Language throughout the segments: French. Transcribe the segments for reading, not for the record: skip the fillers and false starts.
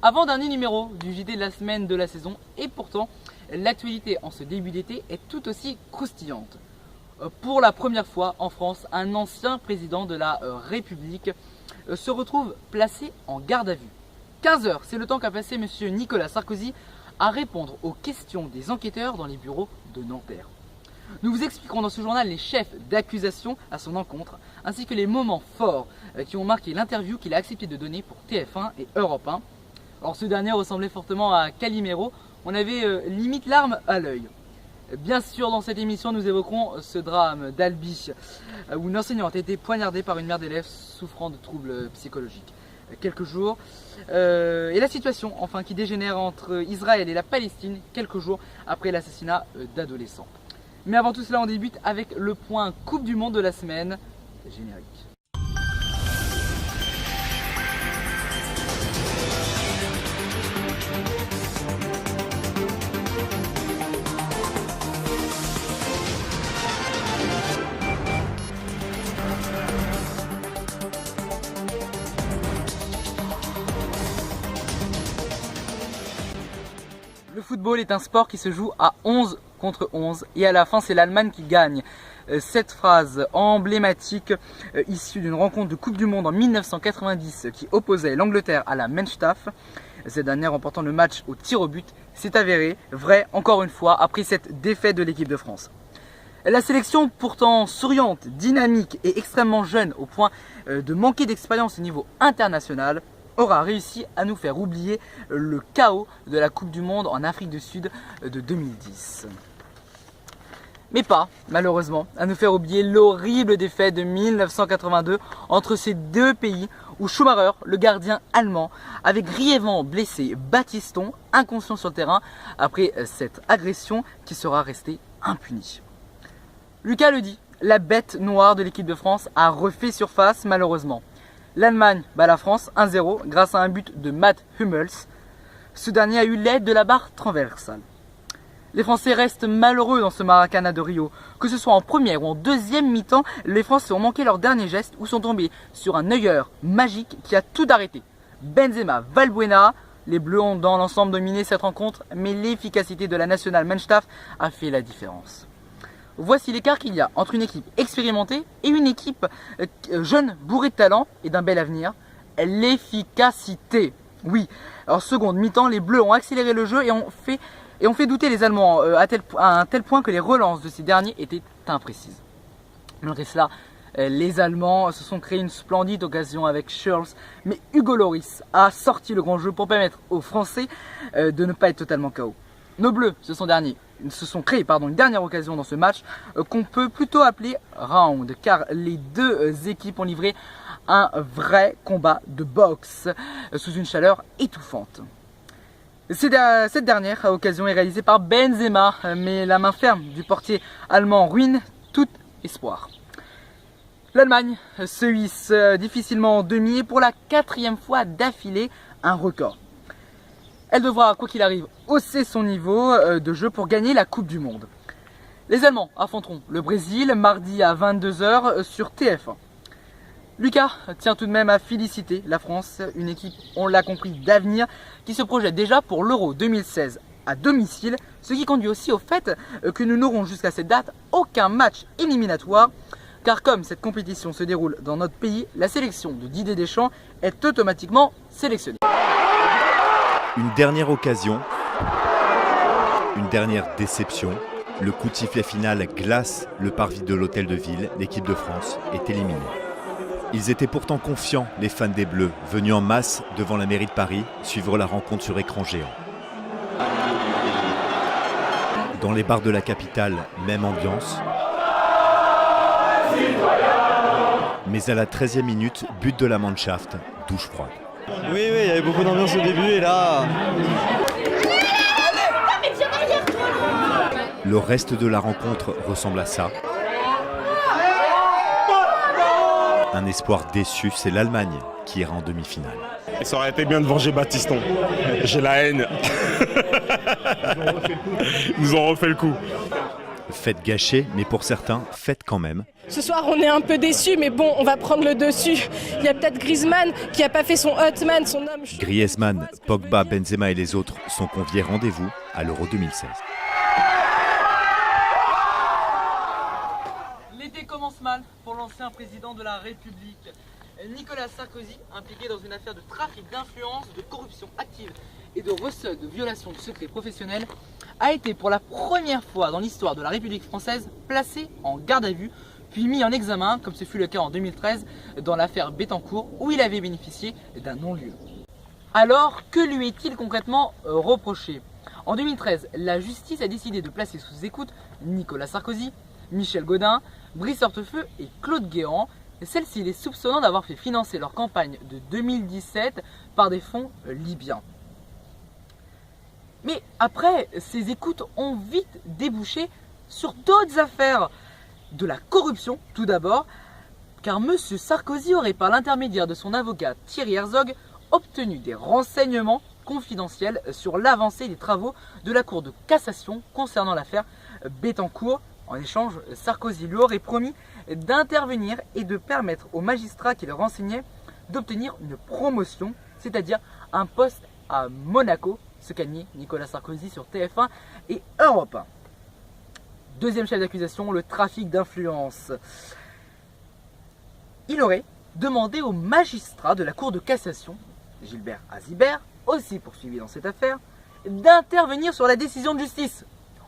Avant-dernier numéro du JT de la semaine de la saison et pourtant l'actualité en ce début d'été est tout aussi croustillante. Pour la première fois en France, un ancien président de la République se retrouve placé en garde à vue. 15 heures, c'est le temps qu'a passé M. Nicolas Sarkozy à répondre aux questions des enquêteurs dans les bureaux de Nanterre. Nous vous expliquerons dans ce journal les chefs d'accusation à son encontre, ainsi que les moments forts qui ont marqué l'interview qu'il a accepté de donner pour TF1 et Europe 1. Alors ce dernier ressemblait fortement à Calimero, on avait limite larmes à l'œil. Bien sûr, dans cette émission, nous évoquerons ce drame d'Albi, où une enseignante a été poignardée par une mère d'élèves souffrant de troubles psychologiques. Quelques jours, et la situation enfin qui dégénère entre Israël et la Palestine, quelques jours après l'assassinat d'adolescents. Mais avant tout cela, on débute avec le point Coupe du Monde de la semaine, générique. Le football est un sport qui se joue à 11 contre 11 et à la fin c'est l'Allemagne qui gagne. Cette phrase emblématique issue d'une rencontre de Coupe du Monde en 1990 qui opposait l'Angleterre à la Mannschaft, cette dernière remportant le match au tir au but, s'est avérée vraie encore une fois après cette défaite de l'équipe de France. La sélection pourtant souriante, dynamique et extrêmement jeune au point de manquer d'expérience au niveau international aura réussi à nous faire oublier le chaos de la Coupe du Monde en Afrique du Sud de 2010. Mais pas, malheureusement, à nous faire oublier l'horrible défaite de 1982 entre ces deux pays où Schumacher, le gardien allemand, avait grièvement blessé Battiston, inconscient sur le terrain, après cette agression qui sera restée impunie. Lucas le dit, la bête noire de l'équipe de France a refait surface malheureusement. L'Allemagne bat la France 1-0 grâce à un but de Mats Hummels. Ce dernier a eu l'aide de la barre transversale. Les Français restent malheureux dans ce Maracana de Rio. Que ce soit en première ou en deuxième mi-temps, les Français ont manqué leur dernier geste ou sont tombés sur un Neuer magique qui a tout arrêté. Benzema, Valbuena, les Bleus ont dans l'ensemble dominé cette rencontre, mais l'efficacité de la nationale Mannschaft a fait la différence. Voici l'écart qu'il y a entre une équipe expérimentée et une équipe jeune, bourrée de talent et d'un bel avenir. L'efficacité. Oui, alors seconde mi-temps, les Bleus ont accéléré le jeu et ont fait douter les Allemands à un tel point que les relances de ces derniers étaient imprécises. Malgré cela, les Allemands se sont créés une splendide occasion avec Schürrle, mais Hugo Lloris a sorti le grand jeu pour permettre aux Français de ne pas être totalement KO. Nos Bleus se sont créés une dernière occasion dans ce match qu'on peut plutôt appeler round, car les deux équipes ont livré un vrai combat de boxe sous une chaleur étouffante. Cette dernière occasion est réalisée par Benzema, mais la main ferme du portier allemand ruine tout espoir. L'Allemagne se hisse difficilement en demi et pour la 4e fois d'affilée un record. Elle devra, quoi qu'il arrive, hausser son niveau de jeu pour gagner la Coupe du Monde. Les Allemands affronteront le Brésil mardi à 22 h sur TF1. Lucas tient tout de même à féliciter la France, une équipe, on l'a compris, d'avenir, qui se projette déjà pour l'Euro 2016 à domicile, ce qui conduit aussi au fait que nous n'aurons jusqu'à cette date aucun match éliminatoire, car comme cette compétition se déroule dans notre pays, la sélection de Didier Deschamps est automatiquement sélectionnée. Une dernière occasion, une dernière déception. Le coup de sifflet final glace le parvis de l'hôtel de ville. L'équipe de France est éliminée. Ils étaient pourtant confiants, les fans des Bleus, venus en masse devant la mairie de Paris, suivre la rencontre sur écran géant. Dans les bars de la capitale, même ambiance. Mais à la 13e minute, but de la Mannschaft, douche froide. Oui, il y avait beaucoup d'ambiance au début et là... Le reste de la rencontre ressemble à ça. Un espoir déçu, c'est l'Allemagne qui ira en demi-finale. Et ça aurait été bien de venger Battiston. J'ai la haine. Ils nous ont refait le coup. Fête gâchée, mais pour certains, fête quand même. Ce soir, on est un peu déçus, mais bon, on va prendre le dessus. Il y a peut-être Griezmann qui n'a pas fait son Hotman, son homme. Griezmann, Pogba, Benzema et les autres sont conviés rendez-vous à l'Euro 2016. L'été commence mal pour l'ancien président de la République. Nicolas Sarkozy, impliqué dans une affaire de trafic d'influence, de corruption active et de recel de violation du secret professionnel, a été pour la première fois dans l'histoire de la République française placé en garde à vue, puis mis en examen, comme ce fut le cas en 2013 dans l'affaire Bettencourt, où il avait bénéficié d'un non-lieu. Alors, que lui est-il concrètement reproché ? En 2013, la justice a décidé de placer sous écoute Nicolas Sarkozy, Michel Gaudin, Brice Hortefeux et Claude Guéant. Celle-ci les soupçonnant d'avoir fait financer leur campagne de 2017 par des fonds libyens. Mais après, ces écoutes ont vite débouché sur d'autres affaires. De la corruption tout d'abord, car M. Sarkozy aurait par l'intermédiaire de son avocat Thierry Herzog obtenu des renseignements confidentiels sur l'avancée des travaux de la Cour de cassation concernant l'affaire Bettencourt. En échange, Sarkozy lui aurait promis d'intervenir et de permettre aux magistrats qui le renseignaient d'obtenir une promotion, c'est-à-dire un poste à Monaco, ce qu'a nié Nicolas Sarkozy sur TF1 et Europe 1. Deuxième chef d'accusation, le trafic d'influence. Il aurait demandé aux magistrats de la Cour de cassation, Gilbert Azibert, aussi poursuivi dans cette affaire, d'intervenir sur la décision de justice.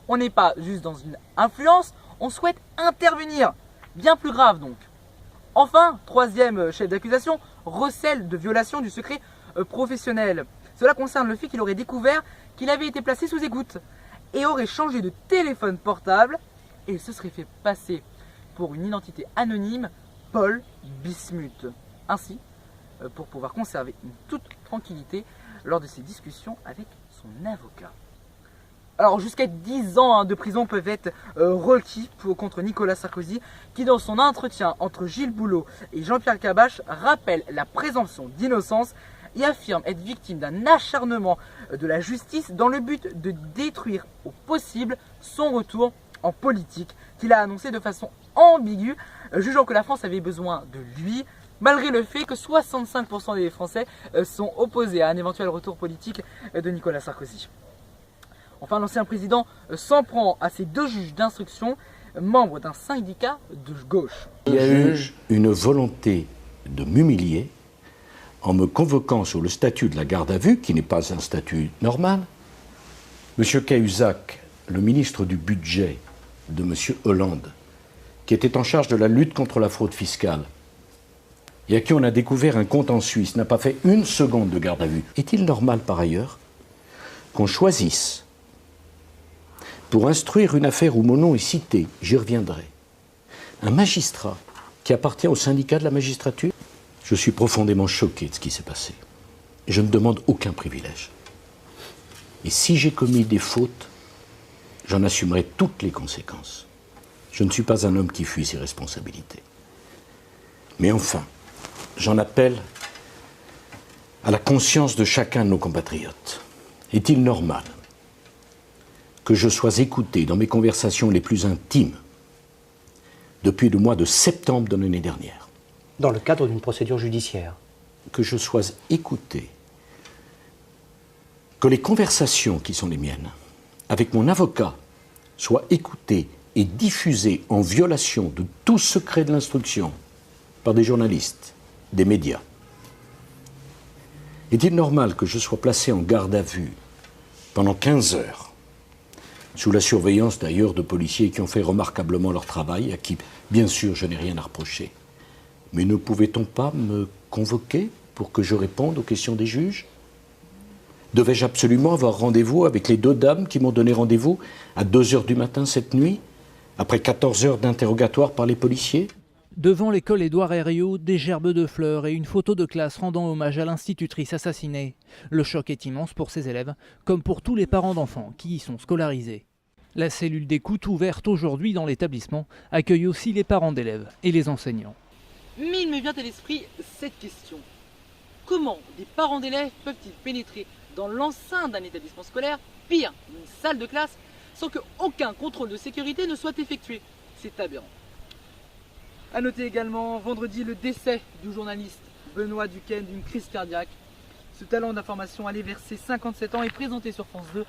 On n'est pas juste dans une influence, on souhaite intervenir. Bien plus grave donc. Enfin, troisième chef d'accusation, recel de violation du secret professionnel. Cela concerne le fait qu'il aurait découvert qu'il avait été placé sous écoute et aurait changé de téléphone portable et se serait fait passer pour une identité anonyme, Paul Bismuth. Ainsi, pour pouvoir conserver une toute tranquillité lors de ses discussions avec son avocat. Alors jusqu'à 10 ans de prison peuvent être requis contre Nicolas Sarkozy, qui dans son entretien entre Gilles Boulot et Jean-Pierre Cabache rappelle la présomption d'innocence et affirme être victime d'un acharnement de la justice dans le but de détruire au possible son retour en politique, qu'il a annoncé de façon ambiguë, jugeant que la France avait besoin de lui, malgré le fait que 65% des Français sont opposés à un éventuel retour politique de Nicolas Sarkozy. Enfin, l'ancien président s'en prend à ces deux juges d'instruction, membres d'un syndicat de gauche. Il y a eu une volonté de m'humilier en me convoquant sur le statut de la garde à vue, qui n'est pas un statut normal. M. Cahuzac, le ministre du budget de M. Hollande, qui était en charge de la lutte contre la fraude fiscale, et à qui on a découvert un compte en Suisse, n'a pas fait une seconde de garde à vue. Est-il normal, par ailleurs, qu'on choisisse, pour instruire une affaire où mon nom est cité, j'y reviendrai, un magistrat qui appartient au syndicat de la magistrature? Je suis profondément choqué de ce qui s'est passé. Je ne demande aucun privilège. Et si j'ai commis des fautes, j'en assumerai toutes les conséquences. Je ne suis pas un homme qui fuit ses responsabilités. Mais enfin, j'en appelle à la conscience de chacun de nos compatriotes. Est-il normal que je sois écouté dans mes conversations les plus intimes depuis le mois de septembre de l'année dernière? Dans le cadre d'une procédure judiciaire. Que je sois écouté, que les conversations qui sont les miennes avec mon avocat soient écoutées et diffusées en violation de tout secret de l'instruction par des journalistes, des médias. Est-il normal que je sois placé en garde à vue pendant 15 heures, sous la surveillance d'ailleurs de policiers qui ont fait remarquablement leur travail, à qui, bien sûr, je n'ai rien à reprocher? Mais ne pouvait-on pas me convoquer pour que je réponde aux questions des juges? Devais-je absolument avoir rendez-vous avec les deux dames qui m'ont donné rendez-vous à 2 heures du matin cette nuit, après 14 heures d'interrogatoire par les policiers? Devant l'école Édouard Herriot, des gerbes de fleurs et une photo de classe rendant hommage à l'institutrice assassinée. Le choc est immense pour ces élèves, comme pour tous les parents d'enfants qui y sont scolarisés. La cellule d'écoute ouverte aujourd'hui dans l'établissement accueille aussi les parents d'élèves et les enseignants. Mais il me vient à l'esprit cette question. Comment des parents d'élèves peuvent-ils pénétrer dans l'enceinte d'un établissement scolaire, pire, une salle de classe, sans qu'aucun contrôle de sécurité ne soit effectué. C'est aberrant. A noter également vendredi le décès du journaliste Benoît Duquesne d'une crise cardiaque. Ce talent d'information allait verser 57 ans et présenté sur France 2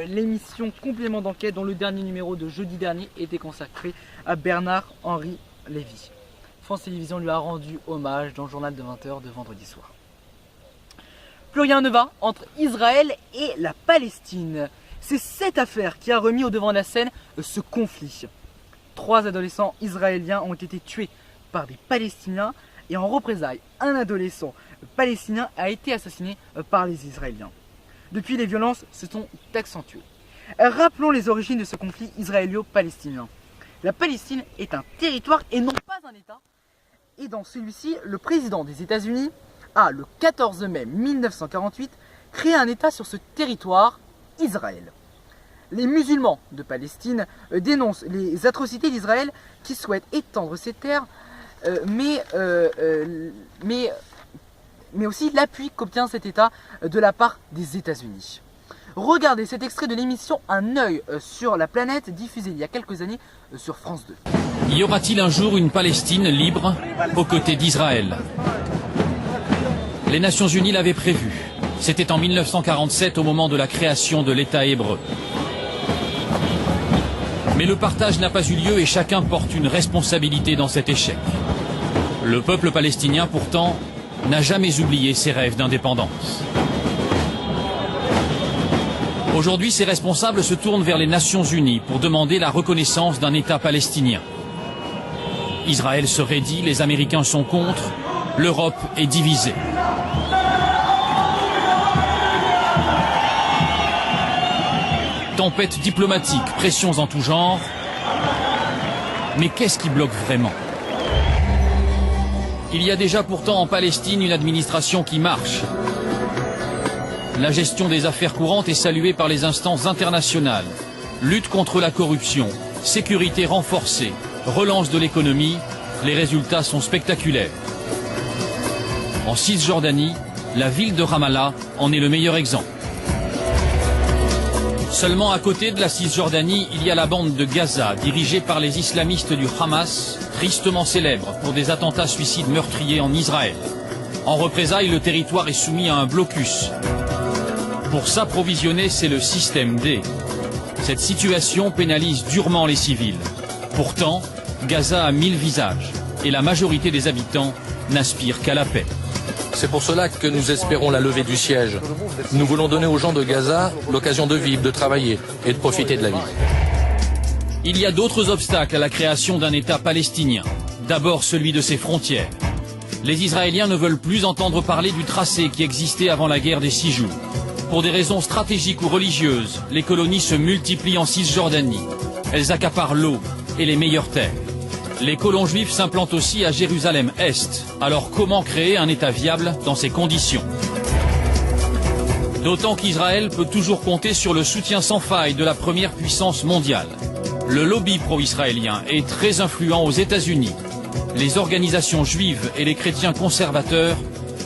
l'émission Complément d'enquête dont le dernier numéro de jeudi dernier était consacré à Bernard-Henri Lévy. France Télévisions lui a rendu hommage dans le journal de 20h de vendredi soir. Plus rien ne va entre Israël et la Palestine. C'est cette affaire qui a remis au devant de la scène ce conflit. 3 adolescents israéliens ont été tués par des Palestiniens et en représailles, un adolescent palestinien a été assassiné par les Israéliens. Depuis, les violences se sont accentuées. Rappelons les origines de ce conflit israélo-palestinien. La Palestine est un territoire et non pas un État. Et dans celui-ci, le président des États-Unis a, le 14 mai 1948, créé un État sur ce territoire, Israël. Les musulmans de Palestine dénoncent les atrocités d'Israël qui souhaite étendre ses terres, mais aussi l'appui qu'obtient cet État de la part des États-Unis. Regardez cet extrait de l'émission Un œil sur la planète, diffusée il y a quelques années sur France 2. Y aura-t-il un jour une Palestine libre aux côtés d'Israël? Les Nations Unies l'avaient prévu. C'était en 1947 au moment de la création de l'État hébreu. Mais le partage n'a pas eu lieu et chacun porte une responsabilité dans cet échec. Le peuple palestinien, pourtant, n'a jamais oublié ses rêves d'indépendance. Aujourd'hui, ses responsables se tournent vers les Nations Unies pour demander la reconnaissance d'un État palestinien. Israël se raidit, les Américains sont contre, l'Europe est divisée. Tempête diplomatique, pressions en tout genre. Mais qu'est-ce qui bloque vraiment? Il y a déjà pourtant en Palestine une administration qui marche. La gestion des affaires courantes est saluée par les instances internationales. Lutte contre la corruption, sécurité renforcée, relance de l'économie, les résultats sont spectaculaires. En Cisjordanie, la ville de Ramallah en est le meilleur exemple. Seulement à côté de la Cisjordanie, il y a la bande de Gaza, dirigée par les islamistes du Hamas, tristement célèbre pour des attentats suicides meurtriers en Israël. En représailles, le territoire est soumis à un blocus. Pour s'approvisionner, c'est le système D. Cette situation pénalise durement les civils. Pourtant, Gaza a 1000 visages et la majorité des habitants n'aspirent qu'à la paix. C'est pour cela que nous espérons la levée du siège. Nous voulons donner aux gens de Gaza l'occasion de vivre, de travailler et de profiter de la vie. Il y a d'autres obstacles à la création d'un État palestinien. D'abord celui de ses frontières. Les Israéliens ne veulent plus entendre parler du tracé qui existait avant la guerre des 6 jours. Pour des raisons stratégiques ou religieuses, les colonies se multiplient en Cisjordanie. Elles accaparent l'eau et les meilleures terres. Les colons juifs s'implantent aussi à Jérusalem-Est. Alors comment créer un État viable dans ces conditions? D'autant qu'Israël peut toujours compter sur le soutien sans faille de la première puissance mondiale. Le lobby pro-israélien est très influent aux États-Unis. Les organisations juives et les chrétiens conservateurs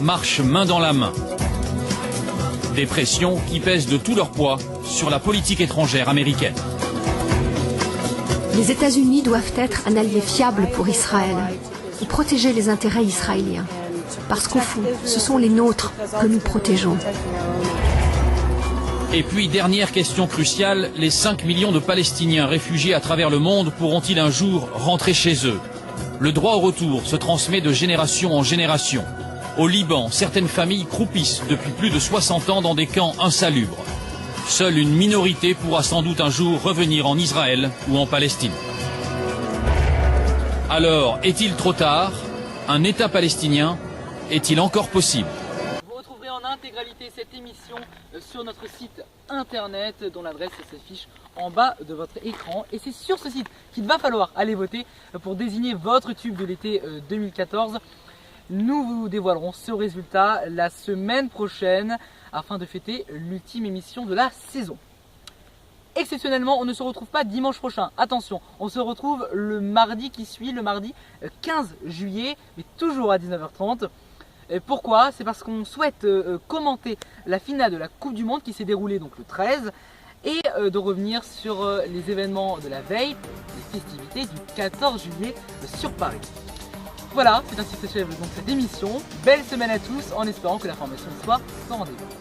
marchent main dans la main. Des pressions qui pèsent de tout leur poids sur la politique étrangère américaine. Les États-Unis doivent être un allié fiable pour Israël, pour protéger les intérêts israéliens. Parce qu'au fond, ce sont les nôtres que nous protégeons. Et puis, dernière question cruciale, les 5 millions de Palestiniens réfugiés à travers le monde pourront-ils un jour rentrer chez eux? Le droit au retour se transmet de génération en génération. Au Liban, certaines familles croupissent depuis plus de 60 ans dans des camps insalubres. Seule une minorité pourra sans doute un jour revenir en Israël ou en Palestine. Alors, est-il trop tard? Un État palestinien est-il encore possible? Vous retrouverez en intégralité cette émission sur notre site internet dont l'adresse s'affiche en bas de votre écran. Et c'est sur ce site qu'il va falloir aller voter pour désigner votre tube de l'été 2014. Nous vous dévoilerons ce résultat la semaine prochaine afin de fêter l'ultime émission de la saison. Exceptionnellement, on ne se retrouve pas dimanche prochain. Attention, on se retrouve le mardi qui suit, le mardi 15 juillet, mais toujours à 19h30. Pourquoi? C'est parce qu'on souhaite commenter la finale de la Coupe du Monde qui s'est déroulée donc le 13. et de revenir sur les événements de la veille, les festivités du 14 juillet sur Paris. Voilà, c'est ainsi que s'achève donc cette émission. Belle semaine à tous, en espérant que l'information soit sans rendez-vous.